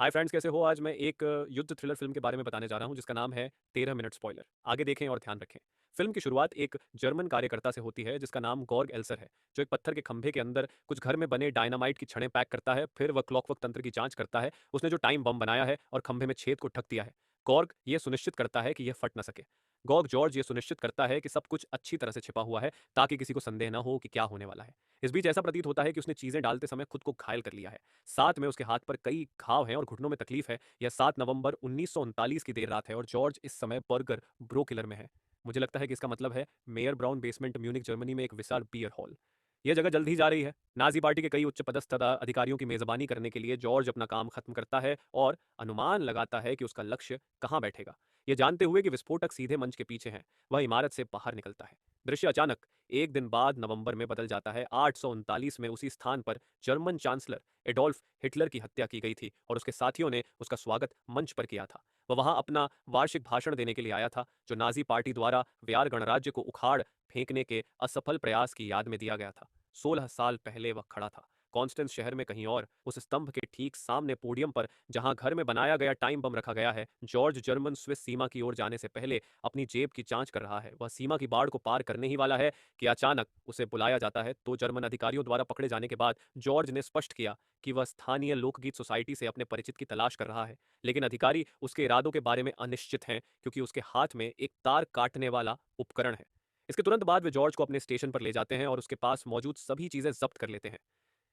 Hi friends, कैसे हो? आज मैं एक युद्ध थ्रिलर फिल्म के बारे में बताने जा रहा हूँ जिसका नाम है 13 मिनट स्पॉइलर। आगे देखें और ध्यान रखें। फिल्म की शुरुआत एक जर्मन कार्यकर्ता से होती है जिसका नाम गॉर्ग एल्सर है, जो एक पत्थर के खंभे के अंदर कुछ घर में बने डायनामाइट की छड़ें पैक करता है। फिर वह क्लॉकवर्क तंत्र की जांच करता है। उसने जो टाइम बम बनाया है और खंभे में छेद को ढक दिया है। गॉर्ग ये सुनिश्चित करता है कि यह फट न सके। गॉर्ग जॉर्ज ये सुनिश्चित करता है कि सब कुछ अच्छी तरह से छिपा हुआ है, ताकि किसी को संदेह न हो कि क्या होने वाला है। इस बीच ऐसा प्रतीत होता है कि उसने चीजें डालते समय खुद को घायल कर लिया है। साथ में उसके हाथ पर कई घाव हैं और घुटनों में तकलीफ है। यह 7 नवंबर 1939 की देर रात है और जॉर्ज इस समय बर्गर ब्रो किलर में है। मुझे लगता है कि इसका मतलब है mayor brown basement, Munich, Germany में एक विशाल बियर हॉल। यह जगह जल्द ही जा रही है। नाजी पार्टी के कई उच्च पदस्थ अधिकारियों की मेजबानी करने के लिए जॉर्ज अपना काम खत्म करता है और अनुमान लगाता है कि उसका लक्ष्य कहाँ बैठेगा। यह जानते हुए कि विस्फोटक सीधे मंच के पीछे हैं, वह इमारत से बाहर निकलता है। दृश्य अचानक एक दिन बाद नवंबर में बदल जाता है। 839 में उसी स्थान पर जर्मन चांसलर एडोल्फ हिटलर की हत्या की गई थी और उसके साथियों ने उसका स्वागत मंच पर किया था। वह वहां अपना वार्षिक भाषण देने के लिए आया था, जो नाजी पार्टी द्वारा व्यार गणराज्य को उखाड़ फेंकने के असफल प्रयास की याद में दिया गया था। 16 साल पहले वह खड़ा था, कॉन्स्टेंस शहर में कहीं और, उस स्तंभ के ठीक सामने पोडियम पर जहां घर में बनाया गया टाइम बम रखा गया है। जॉर्ज जर्मन स्विस सीमा की ओर जाने से पहले अपनी जेब की जांच कर रहा है। वह सीमा की बाड़ को पार करने ही वाला है कि अचानक उसे बुलाया जाता है। तो जर्मन अधिकारियों द्वारा पकड़े जाने के बाद जॉर्ज ने स्पष्ट किया कि वह स्थानीय लोकगीत सोसाइटी से अपने परिचित की तलाश कर रहा है। लेकिन अधिकारी उसके इरादों के बारे में अनिश्चित हैं, क्योंकि उसके हाथ में एक तार काटने वाला उपकरण है। इसके तुरंत बाद वे जॉर्ज को अपने स्टेशन पर ले जाते हैं और उसके पास मौजूद सभी चीजें जब्त कर लेते हैं।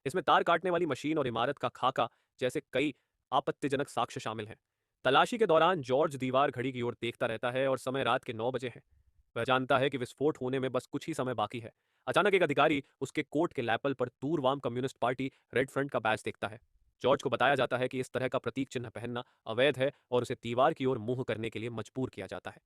इसमें तार काटने वाली मशीन और इमारत का खाका जैसे कई आपत्तिजनक साक्ष्य शामिल हैं। तलाशी के दौरान जॉर्ज दीवार घड़ी की ओर देखता रहता है और समय रात के 9 बजे है। वह जानता है कि विस्फोट होने में बस कुछ ही समय बाकी है। अचानक एक अधिकारी उसके कोट के लैपल पर दूरवाम कम्युनिस्ट पार्टी रेड फ्रंट का बैज देखता है। जॉर्ज को बताया जाता है कि इस तरह का प्रतीक चिन्ह पहनना अवैध है और उसे दीवार की ओर मुंह करने के लिए मजबूर किया जाता है।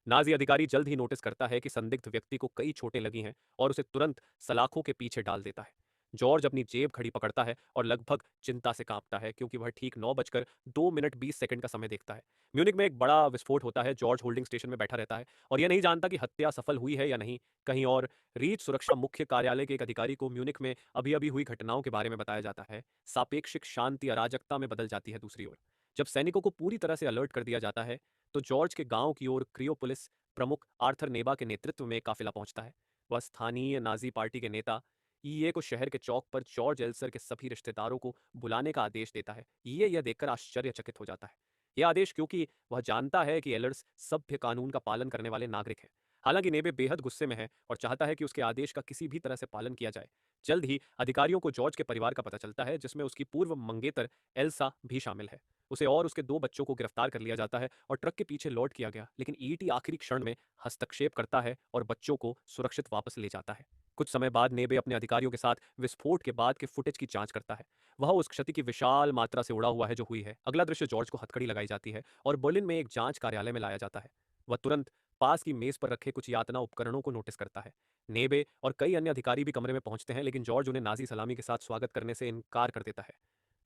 नाजी अधिकारी जल्द ही नोटिस करता है कि संदिग्ध व्यक्ति को कई चोटें लगी हैं और उसे तुरंत सलाखों के पीछे डाल देता है। जॉर्ज अपनी जेब घड़ी पकड़ता है और लगभग चिंता से कांपता है, क्योंकि वह ठीक 9 बजकर 2 मिनट 20 सेकंड का समय देखता है। म्यूनिक में एक बड़ा विस्फोट होता है। जॉर्ज होल्डिंग स्टेशन में बैठा रहता है और यह नहीं जानता कि हत्या सफल हुई है या नहीं। कहीं और रीच सुरक्षा मुख्य कार्यालय के एक अधिकारी को म्यूनिक में अभी अभी हुई घटनाओं के बारे में बताया जाता है। सापेक्षिक शांति अराजकता में बदल जाती है। दूसरी ओर जब सैनिकों को पूरी तरह से अलर्ट कर दिया जाता है, तो जॉर्ज के गांव की ओर क्रियोपोलिस प्रमुख आर्थर नेबा के नेतृत्व में एक काफिला पहुंचता है। वह स्थानीय नाजी पार्टी के नेता ईए को शहर के चौक पर जॉर्ज एल्सर के सभी रिश्तेदारों को बुलाने का आदेश देता है। ईए यह देखकर आश्चर्यचकित हो जाता है। यह आदेश क्योंकि वह जानता है कि एलर्स सभ्य कानून का पालन करने वाले नागरिक हैं। हालांकि नेबे बेहद गुस्से में है और चाहता है कि उसके आदेश का किसी भी तरह से पालन किया जाए। जल्द ही अधिकारियों को जॉर्ज के परिवार का पता चलता है, जिसमें उसकी पूर्व मंगेतर एल्सा भी शामिल है। उसे और उसके 2 बच्चों को गिरफ्तार कर लिया जाता है और ट्रक के पीछे लौट किया गया, लेकिन ईटी आखिरी क्षण में हस्तक्षेप करता है और बच्चों को सुरक्षित वापस ले जाता है। कुछ समय बाद नेबे अपने अधिकारियों के साथ विस्फोट के बाद के फुटेज की जांच करता है। वह उस क्षति की विशाल मात्रा से उड़ा हुआ है जो हुई है। अगला दृश्य जॉर्ज को हथकड़ी लगाई जाती है और बर्लिन में एक जांच कार्यालय में लाया जाता है। वह तुरंत पास की मेज पर रखे कुछ यातना उपकरणों को नोटिस करता है। नेबे और कई अन्य अधिकारी भी कमरे में पहुंचते हैं, लेकिन जॉर्ज उन्हें नाजी सलामी के साथ स्वागत करने से इनकार कर देता है।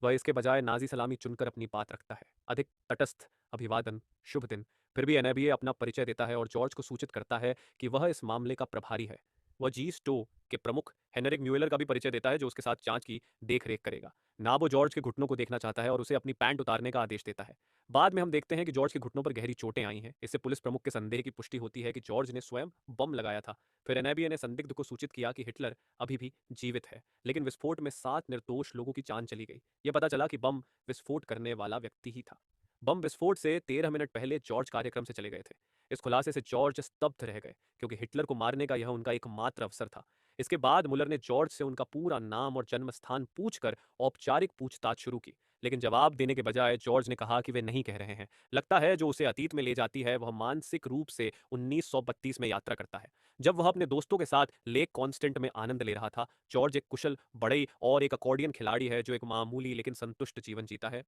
वह इसके बजाय नाजी सलामी चुनकर अपनी बात रखता है। अधिक तटस्थ अभिवादन, शुभ दिन। फिर भी एनएबीए अपना परिचय देता है और जॉर्ज को सूचित करता है कि वह इस मामले का प्रभारी है। वह जी स्टो के प्रमुख हेनरिक म्यूएलर का भी परिचय देता है, जो उसके साथ जांच की देख रेख करेगा। नाबो जॉर्ज के घुटनों को देखना चाहता है और उसे अपनी पैंट उतारने का आदेश देता है। बाद में हम देखते हैं कि जॉर्ज के घुटनों पर गहरी चोटें आई हैं। इससे पुलिस प्रमुख के संदेह की पुष्टि होती है कि जॉर्ज ने स्वयं बम लगाया था। फिर एनएबीए ने संदिग्ध को सूचित किया कि हिटलर अभी भी जीवित है, लेकिन विस्फोट में 7 निर्दोष लोगों की जान चली गई। यह पता चला कि बम विस्फोट करने वाला व्यक्ति ही था। बम विस्फोट से 13 मिनट पहले जॉर्ज कार्यक्रम से चले गए थे। इस खुलासे से जॉर्ज स्तब्ध रह गए, क्योंकि हिटलर को मारने का यह उनका एकमात्र अवसर था। इसके बाद मुलर ने जॉर्ज से उनका पूरा नाम और जन्म स्थान पूछकर औपचारिक पूछताछ शुरू की, लेकिन जवाब देने के बजाय जॉर्ज ने कहा कि वे नहीं कह रहे हैं। लगता है जो उसे अतीत में ले जाती है, वह मानसिक रूप से 1932 में यात्रा करता है, जब वह अपने दोस्तों के साथ लेक कॉन्स्टेंट में आनंद ले रहा था। जॉर्ज एक कुशल बढ़ई और एक अकॉर्डियन खिलाड़ी है, जो एक मामूली लेकिन संतुष्ट जीवन जीता है।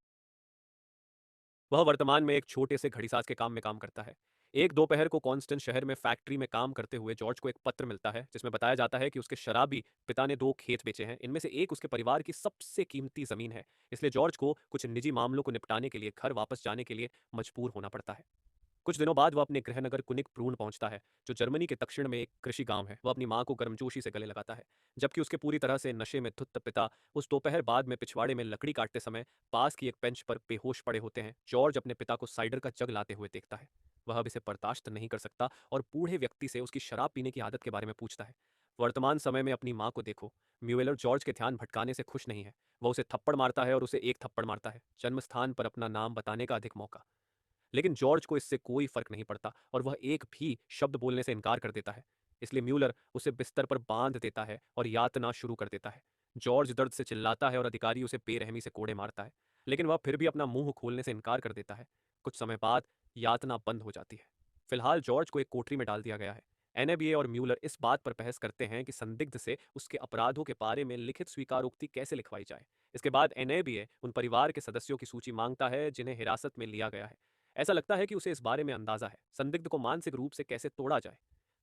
वह वर्तमान में एक छोटे से घड़ीसाज के काम में काम करता है। एक दोपहर को कॉन्स्टेंट शहर में फैक्ट्री में काम करते हुए जॉर्ज को एक पत्र मिलता है, जिसमें बताया जाता है कि उसके शराबी पिता ने 2 खेत बेचे हैं। इनमें से एक उसके परिवार की सबसे कीमती जमीन है। इसलिए जॉर्ज को कुछ निजी मामलों को निपटाने के लिए घर वापस जाने के लिए मजबूर होना पड़ता है। कुछ दिनों बाद वह अपने गृहनगर कुनिक प्रून पहुंचता है, जो जर्मनी के दक्षिण में एक कृषि गांव है। वह अपनी मां को गर्मजोशी से गले लगाता है, जबकि उसके पूरी तरह से नशे में धुत पिता उस दोपहर बाद में पिछवाड़े में लकड़ी काटते समय पास की एक बेंच पर बेहोश पड़े होते हैं। जॉर्ज अपने पिता को साइडर का जग लाते हुए देखता है। वह अब इसे बर्दाश्त नहीं कर सकता और बूढ़े व्यक्ति से उसकी शराब पीने की आदत के बारे में पूछता है। वर्तमान समय में अपनी मां को देखो। म्यूएलर जॉर्ज के ध्यान भटकाने से खुश नहीं है। वह उसे थप्पड़ मारता है और उसे एक थप्पड़ मारता है, जन्म स्थान पर अपना नाम बताने का अधिक मौका। लेकिन जॉर्ज को इससे कोई फर्क नहीं पड़ता और वह एक भी शब्द बोलने से इनकार कर देता है। इसलिए म्यूलर उसे बिस्तर पर बांध देता है और यातना शुरू कर देता है। जॉर्ज दर्द से चिल्लाता है और अधिकारी उसे बेरहमी से कोड़े मारता है, लेकिन वह फिर भी अपना मुंह खोलने से इनकार कर देता है। कुछ समय बाद यातना बंद हो जाती है। फिलहाल जॉर्ज को एक कोठरी में डाल दिया गया है। एनएबीए और म्यूलर इस बात पर बहस करते हैं कि संदिग्ध से उसके अपराधों के बारे में लिखित स्वीकारोक्ति कैसे लिखवाई जाए। इसके बाद एनएबीए उन परिवार के सदस्यों की सूची मांगता है जिन्हें हिरासत में लिया गया है। ऐसा लगता है कि उसे इस बारे में अंदाजा है, संदिग्ध को मानसिक रूप से कैसे तोड़ा जाए।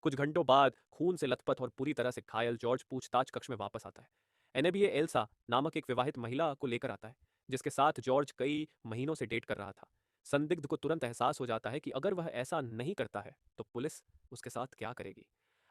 कुछ घंटों बाद खून से लथपथ और पूरी तरह से घायल जॉर्ज पूछताछ कक्ष में वापस आता है। एनएबीए एल्सा नामक एक विवाहित महिला को लेकर आता है, जिसके साथ जॉर्ज कई महीनों से डेट कर रहा था। संदिग्ध को तुरंत एहसास हो जाता है कि अगर वह ऐसा नहीं करता है तो पुलिस उसके साथ क्या करेगी।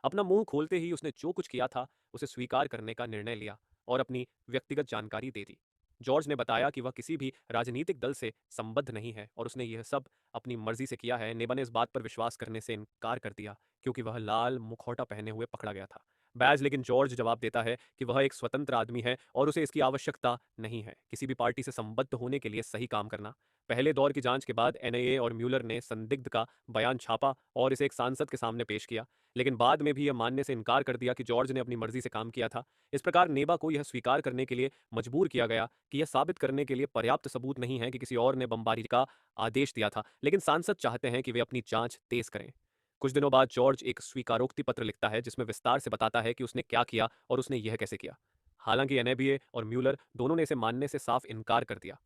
अपना मुंह खोलते ही उसने जो कुछ किया था उसे स्वीकार करने का निर्णय लिया और अपनी व्यक्तिगत जानकारी दे दी। जॉर्ज ने बताया कि वह किसी भी राजनीतिक दल से संबद्ध नहीं है और उसने यह सब अपनी मर्जी से किया है। नेबा ने इस बात पर विश्वास करने से इनकार कर दिया, क्योंकि वह लाल मुखौटा पहने हुए पकड़ा गया था। बैज लेकिन जॉर्ज जवाब देता है कि वह एक स्वतंत्र आदमी है और उसे इसकी आवश्यकता नहीं है किसी भी पार्टी से संबद्ध होने के लिए सही काम करना। पहले दौर की जांच के बाद एनआईए और म्यूलर ने संदिग्ध का बयान छापा और इसे एक सांसद के सामने पेश किया, लेकिन बाद में भी यह मानने से इनकार कर दिया कि जॉर्ज ने अपनी मर्जी से काम किया था। इस प्रकार नेबा को यह स्वीकार करने के लिए मजबूर किया गया कि यह साबित करने के लिए पर्याप्त सबूत नहीं है कि किसी और ने बमबारी का आदेश दिया था, लेकिन सांसद चाहते हैं कि वे अपनी जांच तेज करें। कुछ दिनों बाद जॉर्ज एक स्वीकारोक्ति पत्र लिखता है जिसमें विस्तार से बताता है कि उसने क्या किया और उसने यह कैसे किया। हालांकि एनएबीए और म्यूलर दोनों ने इसे मानने से साफ इनकार कर दिया।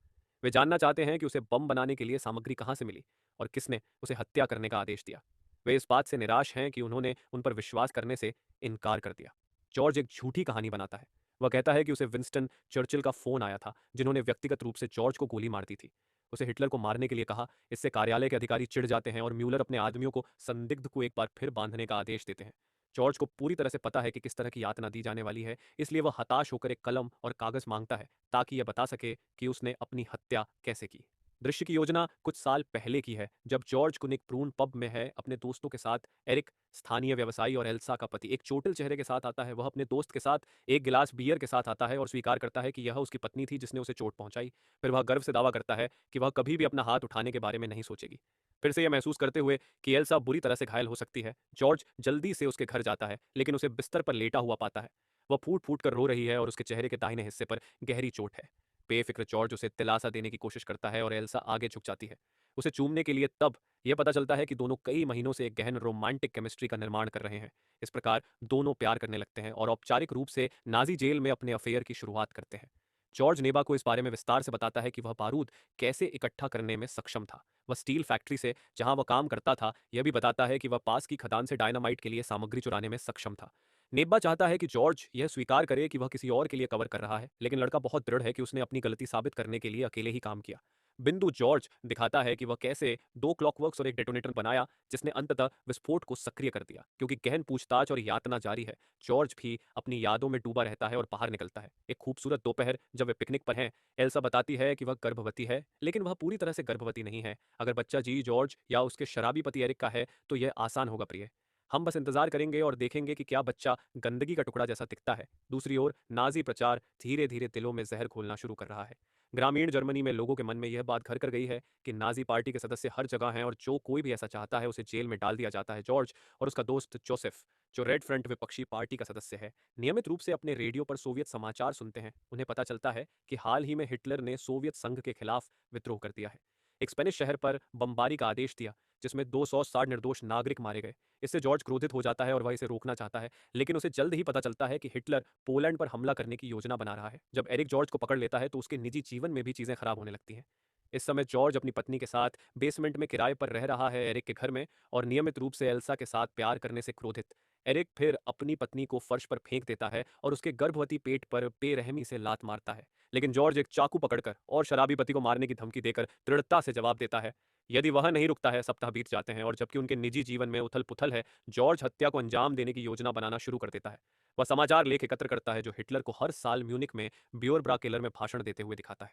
वे जानना चाहते हैं कि उसे बम बनाने के लिए सामग्री कहां से मिली और किसने उसे हत्या करने का आदेश दिया। वे इस बात से निराश हैं कि उन्होंने उन पर विश्वास करने से इनकार कर दिया। जॉर्ज एक झूठी कहानी बनाता है। वह कहता है कि उसे विंस्टन चर्चिल का फोन आया था, जिन्होंने व्यक्तिगत रूप से जॉर्ज को गोली मार दी थी। उसे हिटलर को मारने के लिए कहा। इससे कार्यालय के अधिकारी चिढ़ जाते हैं और म्यूलर अपने आदमियों को संदिग्ध को एक बार फिर बांधने का आदेश देते हैं। जॉर्ज को पूरी तरह से पता है कि किस तरह की यातना दी जाने वाली है, इसलिए वह हताश होकर एक कलम और कागज मांगता है ताकि यह बता सके कि उसने अपनी हत्या कैसे की। दृश्य की योजना कुछ साल पहले की है, जब जॉर्ज कुनिक प्रून पब में है अपने दोस्तों के साथ। एरिक, स्थानीय व्यवसायी और एल्सा का पति, एक चोटिल चेहरे के साथ आता है। वह अपने दोस्त के साथ एक गिलास बियर के साथ आता है और स्वीकार करता है कि यह उसकी पत्नी थी जिसने उसे चोट पहुंचाई। फिर वह गर्व से दावा करता है कि वह कभी भी अपना हाथ उठाने के बारे में नहीं सोचेगी। फिर से यह महसूस करते हुए कि एल्सा बुरी तरह से घायल हो सकती है, जॉर्ज जल्दी से उसके घर जाता है, लेकिन उसे बिस्तर पर लेटा हुआ पाता है। वह फूट फूट कर रो रही है और उसके चेहरे के दाहिने हिस्से पर गहरी चोट है। बेफिक्र जॉर्ज उसे दिलासा देने की कोशिश करता है और एल्सा आगे झुक जाती है उसे चूमने के लिए। तब यह पता चलता है कि दोनों कई महीनों से एक गहन रोमांटिक केमिस्ट्री का निर्माण कर रहे हैं। इस प्रकार दोनों प्यार करने लगते हैं और औपचारिक रूप से नाजी जेल में अपने अफेयर की शुरुआत करते हैं। जॉर्ज नेबा को इस बारे में विस्तार से बताता है कि वह बारूद कैसे इकट्ठा करने में सक्षम था। वह स्टील फैक्ट्री से जहां वह काम करता था, यह भी बताता है कि वह पास की खदान से डायनामाइट के लिए सामग्री चुराने में सक्षम था। नेब्बा चाहता है कि जॉर्ज यह स्वीकार करे कि वह किसी और के लिए कवर कर रहा है, लेकिन लड़का बहुत दृढ़ है कि उसने अपनी गलती साबित करने के लिए अकेले ही काम किया। बिंदु जॉर्ज दिखाता है कि वह कैसे दो क्लॉकवर्क्स और एक डेटोनेटर बनाया, जिसने अंततः विस्फोट को सक्रिय कर दिया। क्योंकि गहन पूछताछ और यातना जारी है, जॉर्ज भी अपनी यादों में डूबा रहता है और बाहर निकलता है। एक खूबसूरत दोपहर जब वे पिकनिक पर हैं, एल्सा बताती है कि वह गर्भवती है, लेकिन वह पूरी तरह से गर्भवती नहीं है। अगर बच्चा जी जॉर्ज या उसके शराबी पति एरिक का है तो यह आसान होगा प्रिय। हम बस इंतजार करेंगे और देखेंगे कि क्या बच्चा गंदगी का टुकड़ा जैसा दिखता है। दूसरी ओर नाजी प्रचार धीरे धीरे दिलों में जहर घोलना शुरू कर रहा है। ग्रामीण जर्मनी में लोगों के मन में यह बात घर कर गई है कि नाजी पार्टी के सदस्य हर जगह हैं और जो कोई भी ऐसा चाहता है उसे जेल में डाल दिया जाता है। जॉर्ज और उसका दोस्त जोसेफ, जो रेड फ्रंट विपक्षी पार्टी का सदस्य है, नियमित रूप से अपने रेडियो पर सोवियत समाचार सुनते हैं। उन्हें पता चलता है कि हाल ही में हिटलर ने सोवियत संघ के खिलाफ विद्रोह कर दिया है, एक स्पेनिश शहर पर बमबारी का आदेश दिया जिसमें 260 निर्दोष नागरिक मारे गए। इससे जॉर्ज क्रोधित हो जाता है और वह इसे रोकना चाहता है, लेकिन उसे जल्द ही पता चलता है कि हिटलर पोलैंड पर हमला करने की योजना बना रहा है। जब एरिक जॉर्ज को पकड़ लेता है तो उसके निजी जीवन में भी चीजें खराब होने लगती हैं। इस समय जॉर्ज अपनी पत्नी के साथ बेसमेंट में किराए पर रह रहा है, एरिक के घर में, और नियमित रूप से एल्सा के साथ प्यार करने से क्रोधित एरिक फिर अपनी पत्नी को फर्श पर फेंक देता है और उसके गर्भवती पेट पर बेरहमी से लात मारता है। लेकिन जॉर्ज एक चाकू पकड़कर और शराबी पति को मारने की धमकी देकर दृढ़ता से जवाब देता है। यदि वह नहीं रुकता है, सप्ताह बीत जाते हैं और जबकि उनके निजी जीवन में उथल-पुथल है, जॉर्ज हत्या को अंजाम देने की योजना बनाना शुरू कर देता है। वह समाचार लेख एकत्र करता है जो हिटलर को हर साल म्यूनिख में बियोरब्रा किलर में भाषण देते हुए दिखाता है।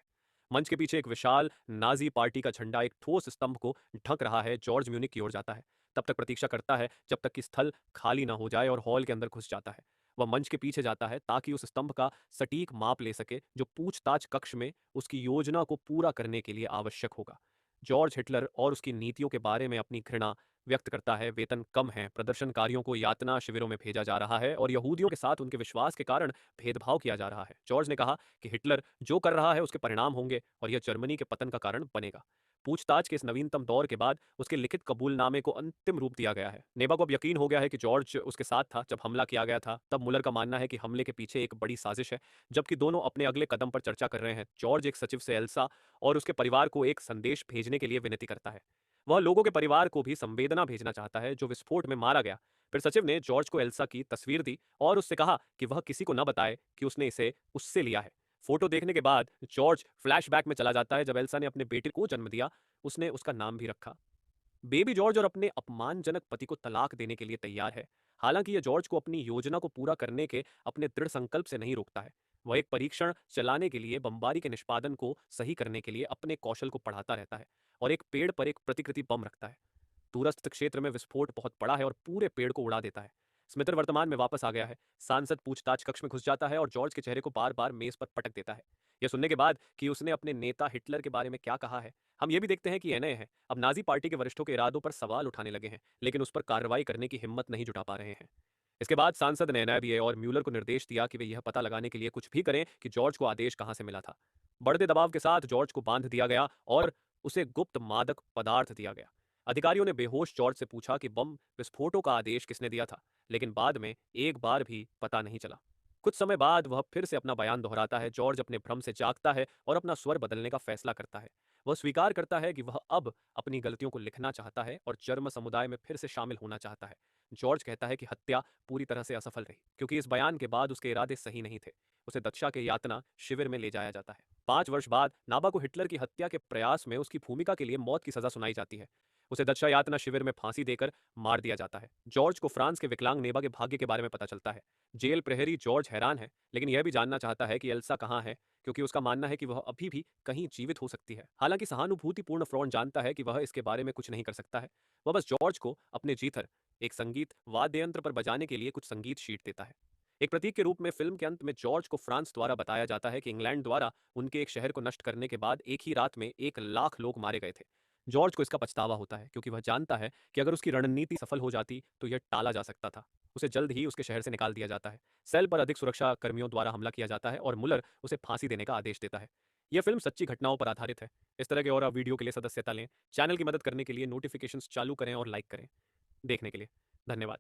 मंच के पीछे एक विशाल नाजी पार्टी का झंडा एक ठोस स्तंभ को ढक रहा है। जॉर्ज म्यूनिख की ओर जाता है, तब तक प्रतीक्षा करता है जब तक कि स्थल खाली ना हो जाए और हॉल के अंदर घुस जाता है। वह मंच के पीछे जाता है ताकि उस स्तंभ का सटीक माप ले सके जो पूछताछ कक्ष में उसकी योजना को पूरा करने के लिए आवश्यक होगा। जॉर्ज हिटलर और उसकी नीतियों के बारे में अपनी घृणा व्यक्त करता है। वेतन कम है, प्रदर्शनकारियों को यातना शिविरों में भेजा जा रहा है और यहूदियों के साथ उनके विश्वास के कारण भेदभाव किया जा रहा है। जॉर्ज ने कहा कि हिटलर जो कर रहा है उसके परिणाम होंगे और यह जर्मनी के पतन का कारण बनेगा। पूछताछ के इस नवीनतम दौर के बाद उसके लिखित कबूलनामे को अंतिम रूप दिया गया है। नेबा को अब यकीन हो गया है कि जॉर्ज उसके साथ था जब हमला किया गया था। तब मुलर का मानना है कि हमले के पीछे एक बड़ी साजिश है। जबकि दोनों अपने अगले कदम पर चर्चा कर रहे हैं, जॉर्ज एक सचिव से एल्सा और उसके परिवार को एक संदेश भेजने के लिए विनती करता है। वह लोगों के परिवार को भी संवेदना भेजना चाहता है जो विस्फोट में मारा गया। फिर सचिव ने जॉर्ज को एल्सा की तस्वीर दी और उससे कहा कि वह किसी को न बताए कि उसने इसे उससे लिया है। फोटो देखने के बाद जॉर्ज फ्लैशबैक में चला जाता है जब एल्सा ने अपने बेटे को जन्म दिया। उसने उसका नाम भी रखा। बेबी जॉर्ज और अपने अपमानजनक पति को तलाक देने के लिए तैयार है। हालांकि यह जॉर्ज को अपनी योजना को पूरा करने के अपने दृढ़ संकल्प से नहीं रोकता है। वह एक परीक्षण चलाने के लिए बमबारी के निष्पादन को सही करने के लिए अपने कौशल को बढ़ाता रहता है और एक पेड़ पर एक प्रतिकृति बम रखता है। दूरस्थ क्षेत्र में विस्फोट बहुत बड़ा है और पूरे पेड़ को उड़ा देता है। स्मिटर वर्तमान में वापस आ गया है। सांसद पूछताछ कक्ष में घुस जाता है और जॉर्ज के चेहरे को बार बार मेज पर पटक देता है। यह सुनने के बाद कि उसने अपने नेता हिटलर के बारे में क्या कहा है, हम ये भी देखते हैं कि एनए है अब नाजी पार्टी के वरिष्ठों के इरादों पर सवाल उठाने लगे हैं, लेकिन उस पर कार्रवाई करने की हिम्मत नहीं जुटा पा रहे हैं। इसके बाद सांसद ने एनआईए और म्यूलर को निर्देश दिया कि वे यह पता लगाने के लिए कुछ भी करें कि जॉर्ज को आदेश कहां से मिला था। बढ़ते दबाव के साथ जॉर्ज को बांध दिया गया और उसे गुप्त मादक पदार्थ दिया गया। अधिकारियों ने बेहोश जॉर्ज से पूछा कि बम विस्फोटों का आदेश किसने दिया था, लेकिन बाद में एक बार भी पता नहीं चला। कुछ समय बाद वह फिर से अपना बयान दोहराता है। जॉर्ज अपने भ्रम से जागता है और अपना स्वर बदलने का फैसला करता है। वह स्वीकार करता है कि वह अब अपनी गलतियों को लिखना चाहता है और जर्मन समुदाय में फिर से शामिल होना चाहता है। जॉर्ज कहता है कि हत्या पूरी तरह से असफल रही क्योंकि इस बयान के बाद उसके इरादे सही नहीं थे। उसे दक्षा के यातना शिविर में ले जाया जाता है। 5 वर्ष बाद नाबा को हिटलर की हत्या के प्रयास में उसकी भूमिका के लिए मौत की सजा सुनाई जाती है। उसे दक्षा यातना शिविर में फांसी देकर मार दिया जाता है। जॉर्ज को फ्रांस के विकलांग नेबा के भाग्य के बारे में पता चलता है। जेल प्रहरी जॉर्ज हैरान है, लेकिन यह भी जानना चाहता है कि एल्सा कहाँ है, क्योंकि उसका मानना है कि वह अभी भी कहीं जीवित हो सकती है। हालांकि सहानुभूतिपूर्ण फ्रॉन जानता है कि वह इसके बारे में कुछ नहीं कर सकता है। वह बस जॉर्ज को अपने जीथर, एक संगीत वाद्य यंत्र पर बजाने के लिए कुछ संगीत शीट देता है। एक प्रतीक के रूप में फिल्म के अंत में जॉर्ज को फ्रांस द्वारा बताया जाता है कि इंग्लैंड द्वारा उनके एक शहर को नष्ट करने के बाद एक ही रात में 1 लाख लोग मारे गए थे। जॉर्ज को इसका पछतावा होता है क्योंकि वह जानता है कि अगर उसकी रणनीति सफल हो जाती तो यह टाला जा सकता था। उसे जल्द ही उसके शहर से निकाल दिया जाता है। सेल पर अधिक सुरक्षा कर्मियों द्वारा हमला किया जाता है और मुलर उसे फांसी देने का आदेश देता है। यह फिल्म सच्ची घटनाओं पर आधारित है। इस तरह के और वीडियो के लिए सदस्यता लें। चैनल की मदद करने के लिए नोटिफिकेशंस चालू करें और लाइक करें। देखने के लिए धन्यवाद।